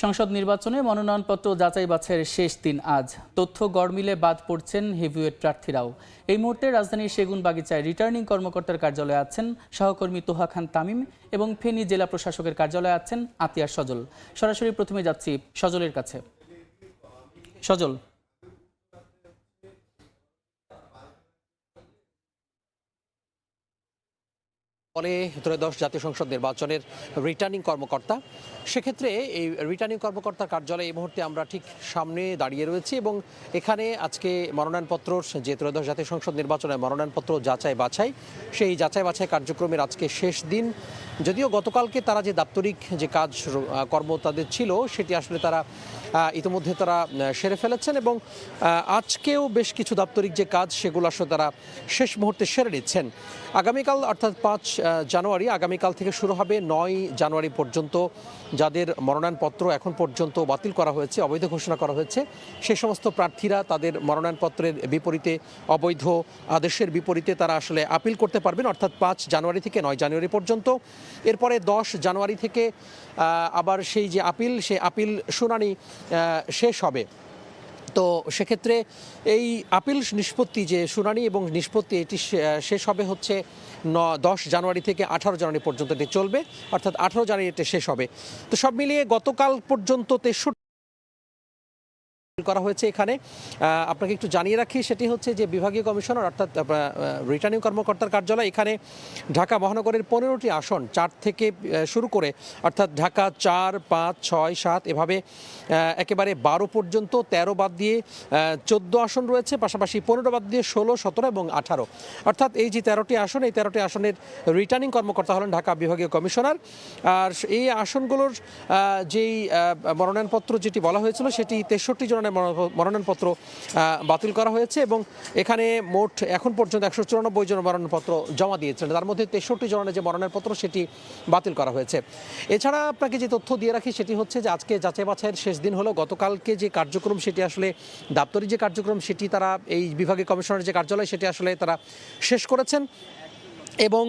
সংসদ নির্বাচনে মনোনয়নপত্র যাচাই বাছাইয়ের শেষ দিন আজ। তথ্য গড় মিলে বাদ পড়ছেন হেভিওয়েট প্রার্থীরাও। এই মুহূর্তে রাজধানীর সেগুনবাগিচায় রিটার্নিং কর্মকর্তার কার্যালয়ে আছেন সহকর্মী তোহা খান তামিম এবং ফেনী জেলা প্রশাসকের কার্যালয়ে আছেন আতিয়ার সজল। সরাসরি প্রথমে যাচ্ছি সজলের কাছে। সজল, ফলে ত্রয়োদশ জাতীয় সংসদ নির্বাচনের রিটার্নিং কর্মকর্তা, সেক্ষেত্রে এই রিটার্নিং কর্মকর্তার কার্যালয়ে এই মুহূর্তে আমরা ঠিক সামনে দাঁড়িয়ে রয়েছি এবং এখানে আজকে মনোনয়নপত্র, যে ত্রয়োদশ জাতীয় সংসদ নির্বাচনের মনোনয়নপত্র যাচাই বাছাই, সেই যাচাই বাছাই কার্যক্রমের আজকে শেষ দিন। যদিও গতকালকে তারা যে দাপ্তরিক যে কাজ কর্ম তাদের ছিল সেটি আসলে তারা ইতিমধ্যে তারা সেরে ফেলেছেন এবং আজকেও বেশ কিছু দাপ্তরিক যে কাজ সেগুলো আসলে তারা শেষ মুহূর্তে সেরে নিচ্ছেন। আগামীকাল অর্থাৎ 5 জানুয়ারি আগামীকাল থেকে শুরু হবে 9 জানুয়ারি পর্যন্ত যাদের মনোনয়নপত্র এখন পর্যন্ত বাতিল করা হয়েছে, অবৈধ ঘোষণা করা হয়েছে, সেই সমস্ত প্রার্থীরা তাদের মনোনয়নপত্রের বিপরীতে, অবৈধ আদেশের বিপরীতে তারা আসলে আপিল করতে পারবেন, অর্থাৎ 5 জানুয়ারি থেকে 9 জানুয়ারি পর্যন্ত। এরপরে 10 জানুয়ারি থেকে আবার সেই যে আপিল, সেই আপিল শুনানি শেষ হবে। তো সেক্ষেত্রে এই আপিল নিষ্পত্তি, যে শুনানি এবং নিষ্পত্তি, এটি শেষ হবে হচ্ছে 10 জানুয়ারি থেকে 18 জানুয়ারি পর্যন্ত এটি চলবে, অর্থাৎ 18 জানুয়ারি এটি শেষ হবে। তো সব মিলিয়ে গতকাল পর্যন্ত 63 করা হয়েছে। এখানে আপনাকে একটু জানিয়ে রাখি, সেটি হচ্ছে যে বিভাগীয় কমিশনার অর্থাৎ রিটার্নিং কর্মকর্তার কার্যালয়, এখানে ঢাকা মহানগরের 15টি আসন 4 থেকে শুরু করে, অর্থাৎ ঢাকা 4, 5, 6, 7 এভাবে একেবারে 12 পর্যন্ত, 13 বাদ দিয়ে 14 আসন রয়েছে, পাশাপাশি 15 বাদ দিয়ে 16, 17 এবং 18, অর্থাৎ এই যে 13টি আসন, এই 13টি আসনের রিটার্নিং কর্মকর্তা হলেন ঢাকা বিভাগীয় কমিশনার। আর এই আসনগুলোর যেই মনোনয়নপত্র যেটি বলা হয়েছিল সেটি 63 জনের মনোনয়নপত্র বাতিল করা হয়েছে এবং এখানে মোট এখন পর্যন্ত 194 জনের মনোনয়নপত্র জমা দিয়েছেন, তার মধ্যে 63 জনের যে মনোনয়নপত্র সেটি বাতিল করা হয়েছে। এছাড়া আপনাকে যে তথ্য দিয়ে রাখি সেটি হচ্ছে যে আজকে যাচাই বাছাইয়ের শেষ দিন হলো। গতকালকে যে কার্যক্রম সেটি আসলে দাপ্তরিক যে কার্যক্রম সেটি তারা এই বিভাগীয় কমিশনারের যে কার্যালয় সেটি আসলে তারা শেষ করেছেন এবং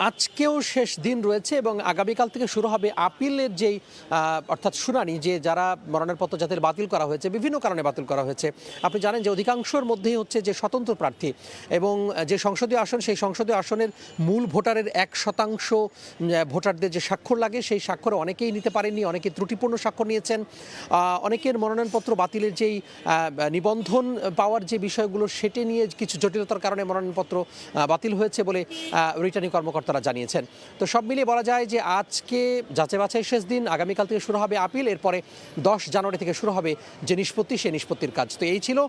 আজকেও শেষ দিন রয়েছে এবং আগামীকাল থেকে শুরু হবে আপিলের যেই অর্থাৎ শুনানি, যে যারা মনোনয়নপত্র যাদের বাতিল করা হয়েছে, বিভিন্ন কারণে বাতিল করা হয়েছে। আপনি জানেন যে অধিকাংশের মধ্যেই হচ্ছে যে স্বতন্ত্র প্রার্থী এবং যে সংসদীয় আসন, সেই সংসদীয় আসনের মূল ভোটারের 1% ভোটারদের যে স্বাক্ষর লাগে, সেই স্বাক্ষর অনেকেই নিতে পারেননি, অনেকে ত্রুটিপূর্ণ স্বাক্ষর নিয়েছেন। অনেকের মনোনয়নপত্র বাতিলের যেই নিবন্ধন পাওয়ার যে বিষয়গুলো সেটি নিয়ে কিছু জটিলতার কারণে মনোনয়নপত্র বাতিল হয়েছে বলে রিটার্নিং কর্মকর্তারা জানিয়েছেন। তো সব মিলিয়ে বলা যায় যে আজকে যাচাই বাছাই শেষ দিন, আগামীকাল থেকে শুরু হবে আপিল, এরপরে 10 জানুয়ারি থেকে শুরু হবে যে নিষ্পত্তি, সেই নিষ্পত্তির কাজ। তো এই ছিল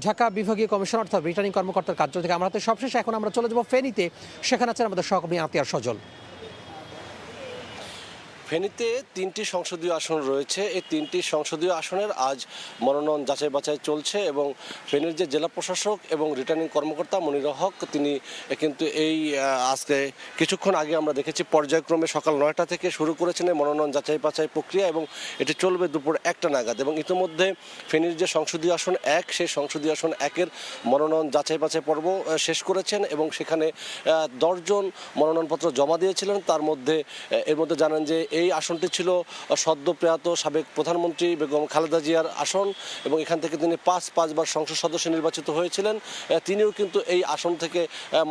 ঢাকা বিভাগীয় কমিশনার অর্থাৎ রিটার্নিং কর্মকর্তার কার্য থেকে আমরা হাতে সবশেষ। এখন আমরা চলে যাব ফেনীতে, সেখানে আছেন আমাদের সহকর্মী আতিয়ার সজল। ফেনীতে 3টি সংসদীয় আসন রয়েছে। এই 3টি সংসদীয় আসনের আজ মনোনয়ন যাচাই বাছাই চলছে এবং ফেনীর যে জেলা প্রশাসক এবং রিটার্নিং কর্মকর্তা মনিরুল হক, তিনি কিন্তু এই আজকে কিছুক্ষণ আগে আমরা দেখেছি পর্যায়ক্রমে সকাল 9টা থেকে শুরু করেছেন এই মনোনয়ন যাচাই বাছাই প্রক্রিয়া এবং এটি চলবে দুপুর 1টা নাগাদ। এবং ইতিমধ্যে ফেনীর যে সংসদীয় আসন 1, সেই সংসদীয় আসন 1-এর মনোনয়ন যাচাই বাছাই পর্ব শেষ করেছেন এবং সেখানে 10 জন মনোনয়নপত্র জমা দিয়েছিলেন। তার মধ্যে এর মধ্যে জানেন যে এই আসনটি ছিল সদ্য প্রয়াত সাবেক প্রধানমন্ত্রী বেগম খালেদা জিয়ার আসন এবং এখান থেকে তিনি 5 বার সংসদ সদস্য নির্বাচিত হয়েছিলেন। তিনিও কিন্তু এই আসন থেকে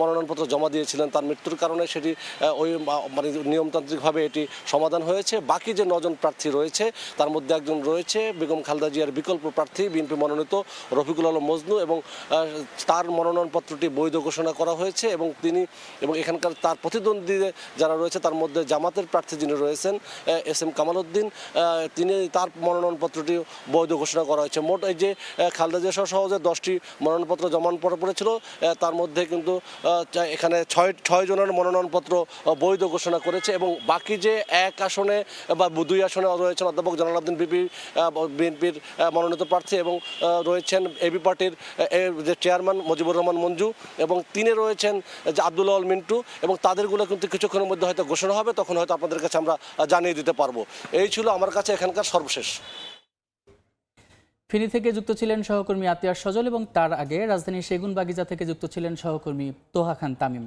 মনোনয়নপত্র জমা দিয়েছিলেন। তার মৃত্যুর কারণে সেটি ওই মানে নিয়মতান্ত্রিকভাবে এটি সমাধান হয়েছে। বাকি যে 9 জন প্রার্থী রয়েছে তার মধ্যে একজন রয়েছে বেগম খালেদা জিয়ার বিকল্প প্রার্থী বিএনপি মনোনীত রফিকুল আলম মজনু এবং তার মনোনয়নপত্রটি বৈধ ঘোষণা করা হয়েছে এবং তিনি এবং এখানকার তার প্রতিদ্বন্দ্বী যারা রয়েছে তার মধ্যে জামাতের প্রার্থী যিনি রয়েছেন SM কামাল উদ্দিন, তিনি তার মনোনয়নপত্রটি বৈধ ঘোষণা করা হয়েছে। মোট এই যে খালেদা জিয়া সহ যে 10টি মনোনয়নপত্র জমা পড়েছিল তার মধ্যে কিন্তু এখানে 6 জনের মনোনয়নপত্র বৈধ ঘোষণা করেছে এবং বাকি যে 1 আসনে বা 2 আসনে রয়েছেন অধ্যাপক জয়নাল বিএনপির মনোনীত প্রার্থী এবং রয়েছেন এবি পার্টির যে চেয়ারম্যান মুজিবুর রহমান মঞ্জু এবং তিনি রয়েছেন যে আব্দুল আল মিন্টু এবং তাদেরগুলো কিন্তু কিছুক্ষণের মধ্যে হয়তো ঘোষণা হবে, তখন হয়তো আপনাদের কাছে আমরা জানিয়ে দিতে পারবো। এই ছিল আমার কাছে এখানকার সর্বশেষ। ফেনী থেকে যুক্ত ছিলেন সহকর্মী আতিয়ার সজল এবং তার আগে রাজধানীর সেগুনবাগিচা থেকে যুক্ত ছিলেন সহকর্মী তোহা খান তামিম।